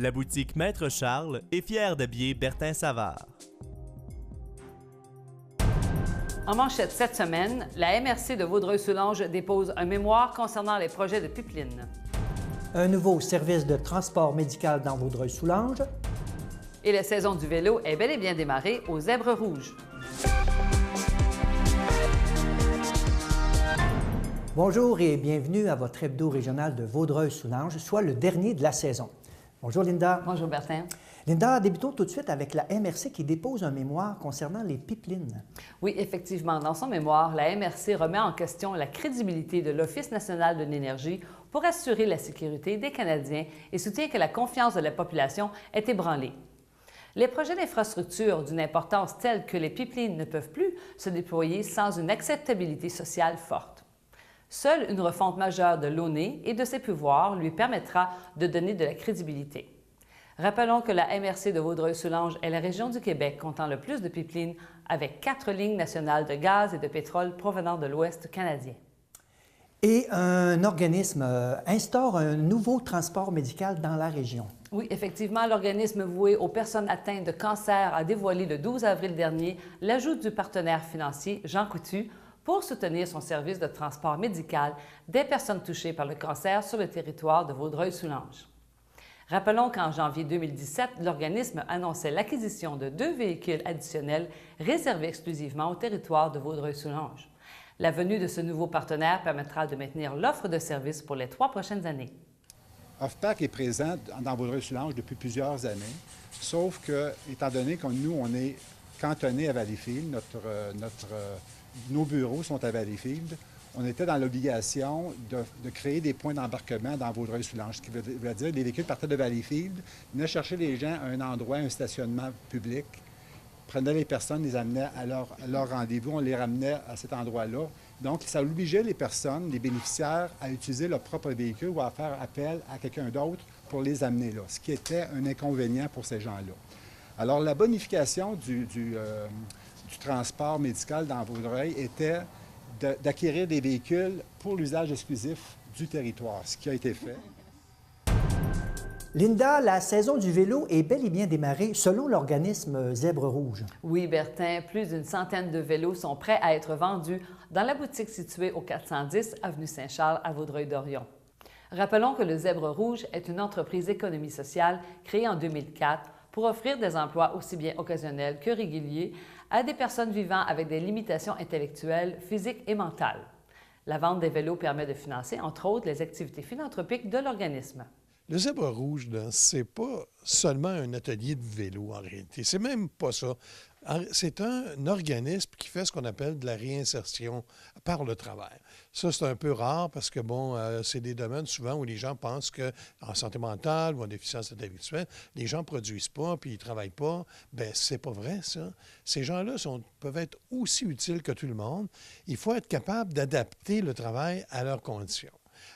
La boutique Maître Charles est fière d'habiller Bertin Savard. En manchette cette semaine, la MRC de Vaudreuil-Soulanges dépose un mémoire concernant les projets de pipeline. Un nouveau service de transport médical dans Vaudreuil-Soulanges. Et la saison du vélo est bel et bien démarrée aux Zèbres Rouges. Bonjour et bienvenue à votre hebdo régional de Vaudreuil-Soulanges, soit le dernier de la saison. Bonjour Linda. Bonjour Bertin. Linda, débutons tout de suite avec la MRC qui dépose un mémoire concernant les pipelines. Oui, effectivement. Dans son mémoire, la MRC remet en question la crédibilité de l'Office national de l'énergie pour assurer la sécurité des Canadiens et soutient que la confiance de la population est ébranlée. Les projets d'infrastructure d'une importance telle que les pipelines ne peuvent plus se déployer sans une acceptabilité sociale forte. Seule une refonte majeure de l'ONE et de ses pouvoirs lui permettra de donner de la crédibilité. Rappelons que la MRC de Vaudreuil-Soulanges est la région du Québec comptant le plus de pipelines avec 4 lignes nationales de gaz et de pétrole provenant de l'Ouest canadien. Et un organisme instaure un nouveau transport médical dans la région. Oui, effectivement, l'organisme voué aux personnes atteintes de cancer a dévoilé le 12 avril dernier l'ajout du partenaire financier Jean Coutu pour soutenir son service de transport médical des personnes touchées par le cancer sur le territoire de Vaudreuil-Soulanges. Rappelons qu'en janvier 2017, l'organisme annonçait l'acquisition de 2 véhicules additionnels réservés exclusivement au territoire de Vaudreuil-Soulanges. La venue de ce nouveau partenaire permettra de maintenir l'offre de services pour les 3 prochaines années. Offpac est présent dans Vaudreuil-Soulanges depuis plusieurs années, sauf que, étant donné que nous, on est cantonnés à Valleyfield, nos bureaux sont à Valleyfield, on était dans l'obligation de créer des points d'embarquement dans Vaudreuil-Soulanges, ce qui veut dire que les véhicules partaient de Valleyfield, venaient chercher les gens à un endroit, un stationnement public, prenaient les personnes, les amenaient à leur rendez-vous, on les ramenait à cet endroit-là. Donc, ça obligeait les personnes, les bénéficiaires, à utiliser leur propre véhicule ou à faire appel à quelqu'un d'autre pour les amener là, ce qui était un inconvénient pour ces gens-là. Alors, la bonification du transport médical dans Vaudreuil était d'acquérir des véhicules pour l'usage exclusif du territoire, ce qui a été fait. Linda, la saison du vélo est bel et bien démarrée selon l'organisme Zèbres Rouges. Oui, Bertin, plus d'une centaine de vélos sont prêts à être vendus dans la boutique située au 410 avenue Saint-Charles à Vaudreuil-Dorion. Rappelons que le Zèbre Rouge est une entreprise d'économie sociale créée en 2004 pour offrir des emplois aussi bien occasionnels que réguliers à des personnes vivant avec des limitations intellectuelles, physiques et mentales. La vente des vélos permet de financer, entre autres, les activités philanthropiques de l'organisme. Le Zèbre Rouge, c'est pas seulement un atelier de vélo en réalité. C'est même pas ça. C'est un organisme qui fait ce qu'on appelle de la réinsertion par le travail. Ça, c'est un peu rare parce que, c'est des domaines souvent où les gens pensent qu'en santé mentale ou en déficience intellectuelle, les gens ne produisent pas puis ils ne travaillent pas. Bien, c'est pas vrai, ça. Ces gens-là peuvent être aussi utiles que tout le monde. Il faut être capable d'adapter le travail à leurs conditions.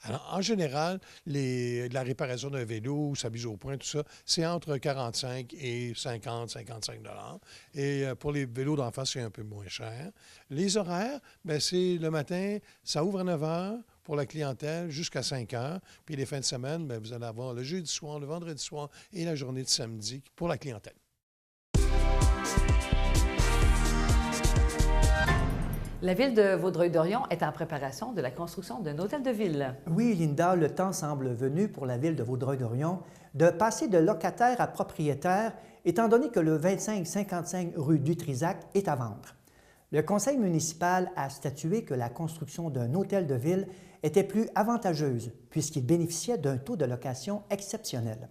Alors, en général, la réparation d'un vélo, sa mise au point, tout ça, c'est entre 45 et 55 $. Et pour les vélos d'enfants, c'est un peu moins cher. Les horaires, bien, c'est le matin, ça ouvre à 9 h pour la clientèle jusqu'à 5 h. Puis les fins de semaine, bien, vous allez avoir le jeudi soir, le vendredi soir et la journée de samedi pour la clientèle. La ville de Vaudreuil-Dorion est en préparation de la construction d'un hôtel de ville. Oui, Linda, le temps semble venu pour la ville de Vaudreuil-Dorion de passer de locataire à propriétaire, étant donné que le 2555 rue Dutrisac est à vendre. Le conseil municipal a statué que la construction d'un hôtel de ville était plus avantageuse puisqu'il bénéficiait d'un taux de location exceptionnel.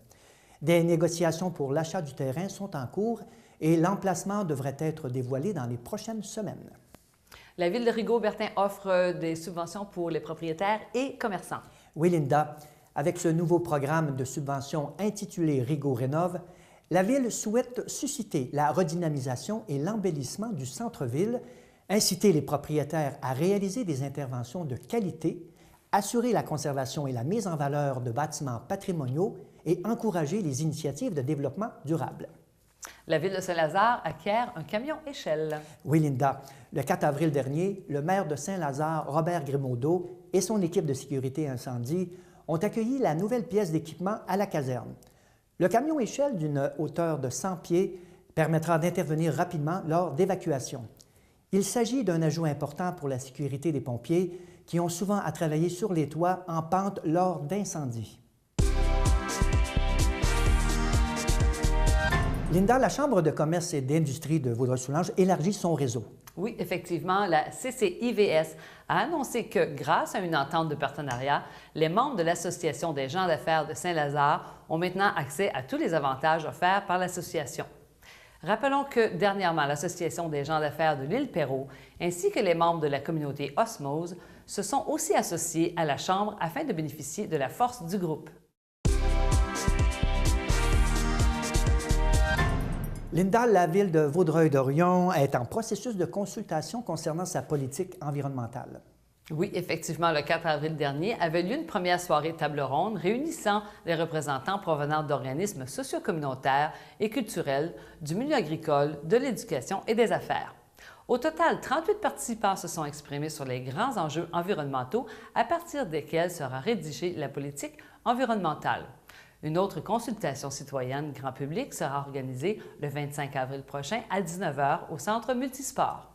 Des négociations pour l'achat du terrain sont en cours et l'emplacement devrait être dévoilé dans les prochaines semaines. La ville de Rigaud-Bertin offre des subventions pour les propriétaires et commerçants. Oui, Linda. Avec ce nouveau programme de subvention intitulé Rigaud Rénove, la ville souhaite susciter la redynamisation et l'embellissement du centre-ville, inciter les propriétaires à réaliser des interventions de qualité, assurer la conservation et la mise en valeur de bâtiments patrimoniaux et encourager les initiatives de développement durable. La ville de Saint-Lazare acquiert un camion échelle. Oui, Linda. Le 4 avril dernier, le maire de Saint-Lazare, Robert Grimaudeau, et son équipe de sécurité incendie ont accueilli la nouvelle pièce d'équipement à la caserne. Le camion échelle d'une hauteur de 100 pieds permettra d'intervenir rapidement lors d'évacuations. Il s'agit d'un ajout important pour la sécurité des pompiers qui ont souvent à travailler sur les toits en pente lors d'incendies. Linda, la Chambre de commerce et d'industrie de Vaudreuil-Soulanges élargit son réseau. Oui, effectivement, la CCIVS a annoncé que, grâce à une entente de partenariat, les membres de l'Association des gens d'affaires de Saint-Lazare ont maintenant accès à tous les avantages offerts par l'association. Rappelons que, dernièrement, l'Association des gens d'affaires de l'île Perrot ainsi que les membres de la communauté Osmose se sont aussi associés à la Chambre afin de bénéficier de la force du groupe. Linda, la ville de Vaudreuil-Dorion est en processus de consultation concernant sa politique environnementale. Oui, effectivement, le 4 avril dernier avait lieu une première soirée table ronde réunissant des représentants provenant d'organismes socio-communautaires et culturels, du milieu agricole, de l'éducation et des affaires. Au total, 38 participants se sont exprimés sur les grands enjeux environnementaux à partir desquels sera rédigée la politique environnementale. Une autre consultation citoyenne grand public sera organisée le 25 avril prochain à 19h au Centre multisport.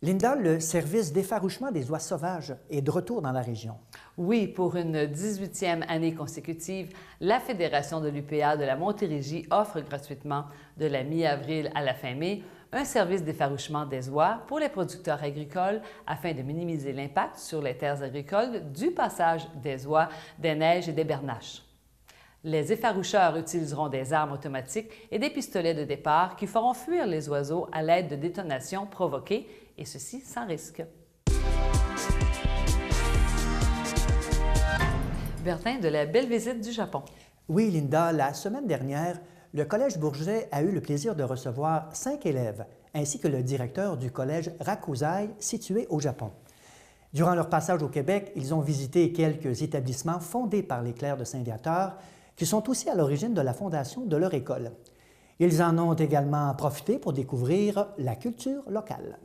Linda, le service d'effarouchement des oies sauvages est de retour dans la région. Oui, pour une 18e année consécutive, la Fédération de l'UPA de la Montérégie offre gratuitement, de la mi-avril à la fin mai, un service d'effarouchement des oies pour les producteurs agricoles afin de minimiser l'impact sur les terres agricoles du passage des oies, des neiges et des bernaches. Les effaroucheurs utiliseront des armes automatiques et des pistolets de départ qui feront fuir les oiseaux à l'aide de détonations provoquées, et ceci sans risque. Bertin, de la belle visite du Japon. Oui, Linda, la semaine dernière, le Collège Bourget a eu le plaisir de recevoir 5 élèves, ainsi que le directeur du Collège Rakuzai, situé au Japon. Durant leur passage au Québec, ils ont visité quelques établissements fondés par les clercs de Saint-Viateur, qui sont aussi à l'origine de la fondation de leur école. Ils en ont également profité pour découvrir la culture locale.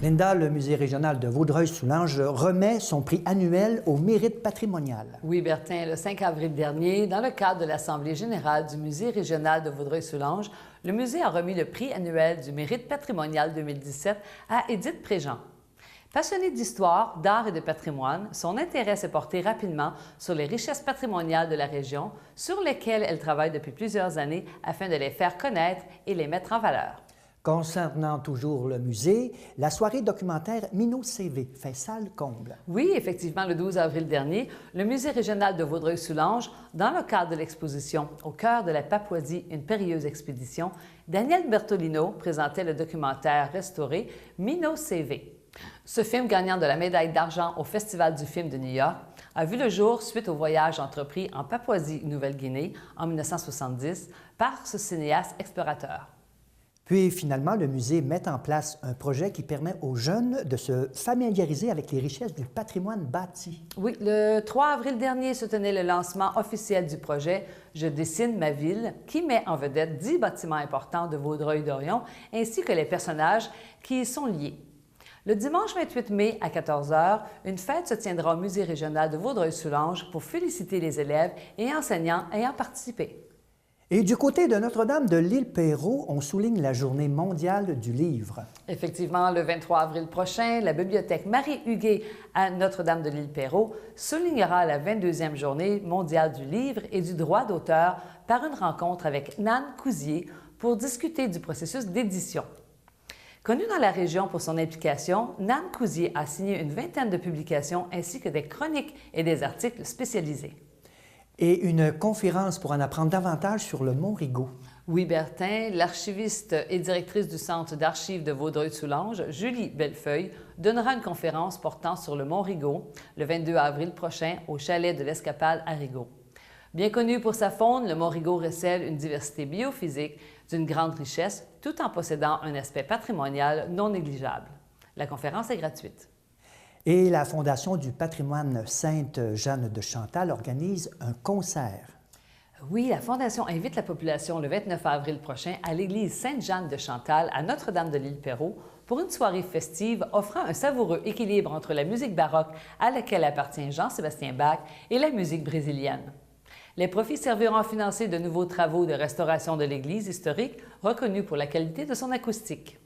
Linda, le Musée régional de Vaudreuil-Soulanges remet son prix annuel au mérite patrimonial. Oui, Bertin, le 5 avril dernier, dans le cadre de l'Assemblée générale du Musée régional de Vaudreuil-Soulanges, le musée a remis le prix annuel du mérite patrimonial 2017 à Édith Préjean. Passionnée d'histoire, d'art et de patrimoine, son intérêt s'est porté rapidement sur les richesses patrimoniales de la région, sur lesquelles elle travaille depuis plusieurs années afin de les faire connaître et les mettre en valeur. Concernant toujours le musée, la soirée documentaire Minot CV fait salle comble. Oui, effectivement, le 12 avril dernier, le Musée régional de Vaudreuil-Soulanges, dans le cadre de l'exposition « Au cœur de la Papouasie, une périlleuse expédition », Daniel Bertolino présentait le documentaire restauré Minot CV. Ce film, gagnant de la médaille d'argent au Festival du film de New York, a vu le jour suite au voyage entrepris en Papouasie-Nouvelle-Guinée en 1970 par ce cinéaste explorateur. Puis finalement, le musée met en place un projet qui permet aux jeunes de se familiariser avec les richesses du patrimoine bâti. Oui, le 3 avril dernier se tenait le lancement officiel du projet « Je dessine ma ville » qui met en vedette 10 bâtiments importants de Vaudreuil-Dorion ainsi que les personnages qui y sont liés. Le dimanche 28 mai à 14 h, une fête se tiendra au Musée régional de Vaudreuil-Soulanges pour féliciter les élèves et enseignants ayant participé. Et du côté de Notre-Dame de l'île Perrot, on souligne la Journée mondiale du livre. Effectivement, le 23 avril prochain, la bibliothèque Marie-Huguet à Notre-Dame de l'île Perrot soulignera la 22e Journée mondiale du livre et du droit d'auteur par une rencontre avec Nan Cousier pour discuter du processus d'édition. Connue dans la région pour son implication, Nan Cousier a signé une vingtaine de publications ainsi que des chroniques et des articles spécialisés. Et une conférence pour en apprendre davantage sur le Mont Rigaud. Oui, Bertin, l'archiviste et directrice du Centre d'archives de Vaudreuil-Soulanges, Julie Bellefeuille, donnera une conférence portant sur le Mont Rigaud le 22 avril prochain au chalet de l'Escapade à Rigaud. Bien connu pour sa faune, le Mont Rigaud recèle une diversité biophysique d'une grande richesse tout en possédant un aspect patrimonial non négligeable. La conférence est gratuite. Et la Fondation du patrimoine Sainte-Jeanne de Chantal organise un concert. Oui, la Fondation invite la population le 29 avril prochain à l'église Sainte-Jeanne de Chantal à Notre-Dame de l'île Perrot pour une soirée festive offrant un savoureux équilibre entre la musique baroque à laquelle appartient Jean-Sébastien Bach et la musique brésilienne. Les profits serviront à financer de nouveaux travaux de restauration de l'église historique, reconnue pour la qualité de son acoustique.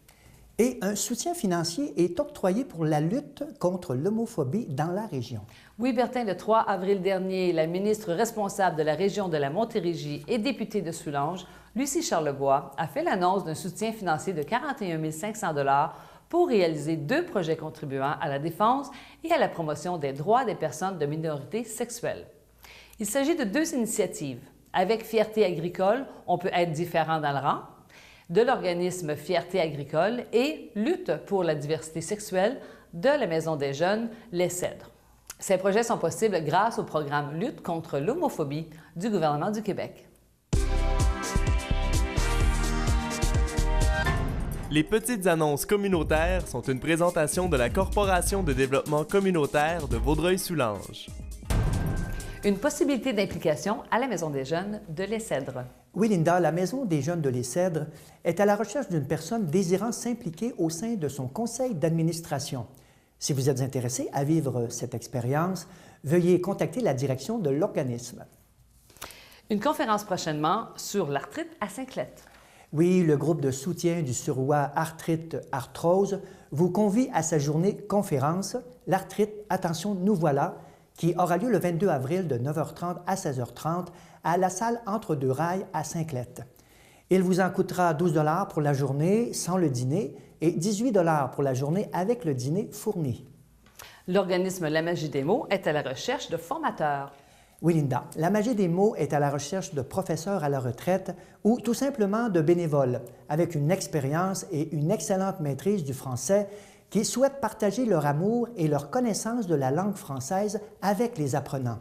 Et un soutien financier est octroyé pour la lutte contre l'homophobie dans la région. Oui, Bertin, le 3 avril dernier, la ministre responsable de la région de la Montérégie et députée de Soulanges, Lucie Charlebois, a fait l'annonce d'un soutien financier de 41 500 $ pour réaliser 2 projets contribuant à la défense et à la promotion des droits des personnes de minorités sexuelles. Il s'agit de 2 initiatives. Avec Fierté agricole, on peut être différent dans le rang, de l'organisme Fierté agricole et Lutte pour la diversité sexuelle de la Maison des jeunes Les Cèdres. Ces projets sont possibles grâce au programme Lutte contre l'homophobie du gouvernement du Québec. Les petites annonces communautaires sont une présentation de la Corporation de développement communautaire de Vaudreuil-Soulanges. Une possibilité d'implication à la Maison des jeunes de Les Cèdres. Oui, Linda, la Maison des jeunes de Les Cèdres est à la recherche d'une personne désirant s'impliquer au sein de son conseil d'administration. Si vous êtes intéressé à vivre cette expérience, veuillez contacter la direction de l'organisme. Une conférence prochainement sur l'arthrite à Sainte-Clette. Oui, le groupe de soutien du surroi Arthrite-Arthrose vous convie à sa journée conférence « L'arthrite, attention, nous voilà » qui aura lieu le 22 avril de 9h30 à 16h30 à la salle Entre-deux-Rails à Sainte-Clette. Il vous en coûtera 12 $ pour la journée sans le dîner et 18 $ pour la journée avec le dîner fourni. L'organisme La Magie des mots est à la recherche de formateurs. Oui, Linda, La Magie des mots est à la recherche de professeurs à la retraite ou tout simplement de bénévoles avec une expérience et une excellente maîtrise du français qui souhaitent partager leur amour et leur connaissance de la langue française avec les apprenants.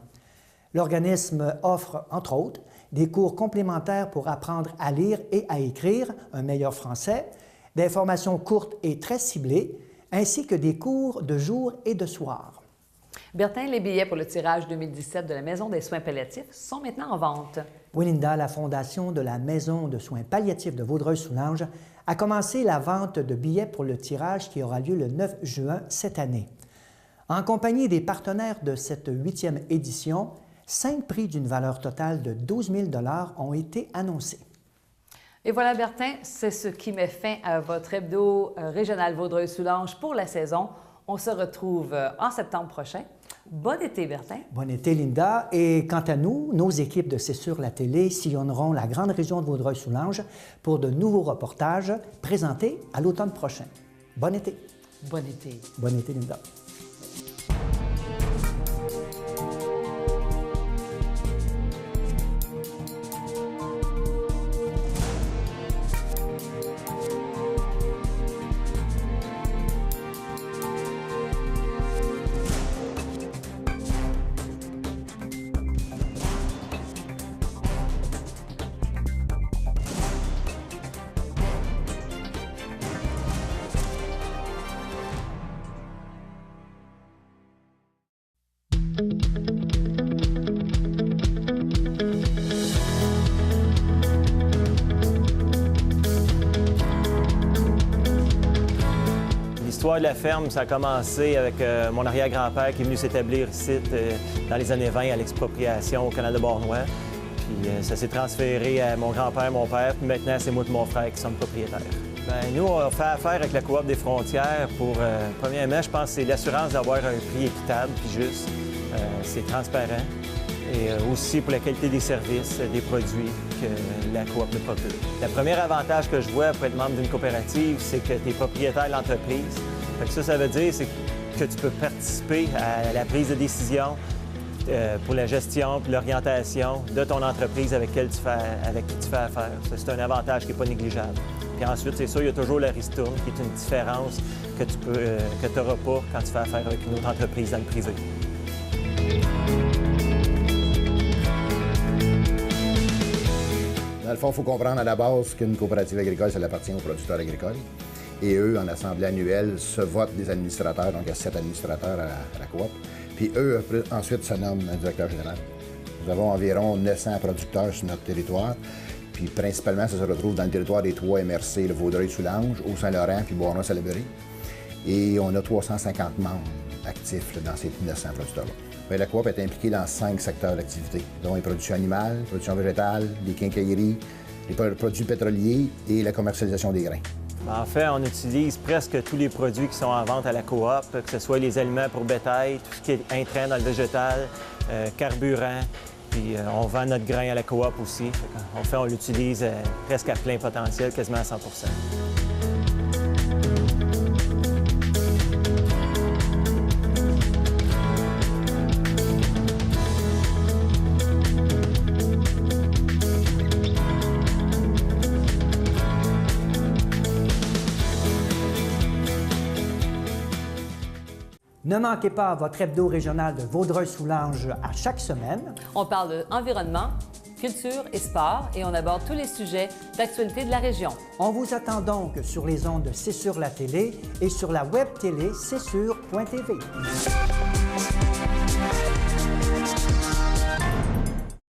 L'organisme offre, entre autres, des cours complémentaires pour apprendre à lire et à écrire un meilleur français, des formations courtes et très ciblées, ainsi que des cours de jour et de soir. Bertin, les billets pour le tirage 2017 de la Maison des soins palliatifs sont maintenant en vente. Oui, Linda, la Fondation de la Maison de soins palliatifs de Vaudreuil-Soulanges a commencé la vente de billets pour le tirage qui aura lieu le 9 juin cette année. En compagnie des partenaires de cette 8e édition, 5 prix d'une valeur totale de 12 000 $ ont été annoncés. Et voilà, Bertin, c'est ce qui met fin à votre hebdo régional Vaudreuil-Soulanges pour la saison. On se retrouve en septembre prochain. Bon été, Bertin. Bon été, Linda. Et quant à nous, nos équipes de C'est sur la télé sillonneront la grande région de Vaudreuil-Soulanges pour de nouveaux reportages présentés à l'automne prochain. Bon été. Bon été. Bon été, Linda. L'histoire de la ferme, ça a commencé avec mon arrière-grand-père qui est venu s'établir ici dans les années 20 à l'expropriation au canal de Bornois. Puis ça s'est transféré à mon grand-père, mon père, puis maintenant c'est moi et mon frère qui sommes propriétaires. Bien, nous, on fait affaire avec la Coop des frontières pour, premièrement, je pense que c'est l'assurance d'avoir un prix équitable puis juste. C'est transparent. Et aussi pour la qualité des services, des produits que la Coop nous procure. Le premier avantage que je vois pour être membre d'une coopérative, c'est que tu es propriétaire de l'entreprise. Ça veut dire que tu peux participer à la prise de décision pour la gestion et l'orientation de ton entreprise avec qui tu fais affaire. C'est un avantage qui n'est pas négligeable. Puis ensuite, c'est sûr, il y a toujours la ristourne, qui est une différence que tu n'auras pas quand tu fais affaire avec une autre entreprise dans le privé. Dans le fond, il faut comprendre à la base qu'une coopérative agricole, ça appartient aux producteurs agricoles. Et eux, en assemblée annuelle, se votent des administrateurs. Donc, il y a 7 administrateurs à la coop. Puis eux, ensuite, se nomment un directeur général. Nous avons environ 900 producteurs sur notre territoire. Puis principalement, ça se retrouve dans le territoire des 3 MRC, le Vaudreuil-Soulanges, Haut-Saint-Laurent, puis Beauharnois-Salaberry. Et on a 350 membres actifs là, dans ces 900 producteurs-là. Bien, la coop est impliquée dans 5 secteurs d'activité, dont les productions animales, les productions végétales, les quincailleries, les produits pétroliers et la commercialisation des grains. En fait, on utilise presque tous les produits qui sont en vente à la coop, que ce soit les aliments pour bétail, tout ce qui est intrant dans le végétal, carburant, puis on vend notre grain à la coop aussi. On l'utilise presque à plein potentiel, quasiment à 100 %. Ne manquez pas votre hebdo régional de Vaudreuil-Soulanges à chaque semaine. On parle d'environnement, culture et sport et on aborde tous les sujets d'actualité de la région. On vous attend donc sur les ondes de C'est sur la télé et sur la web télé cetsur.tv.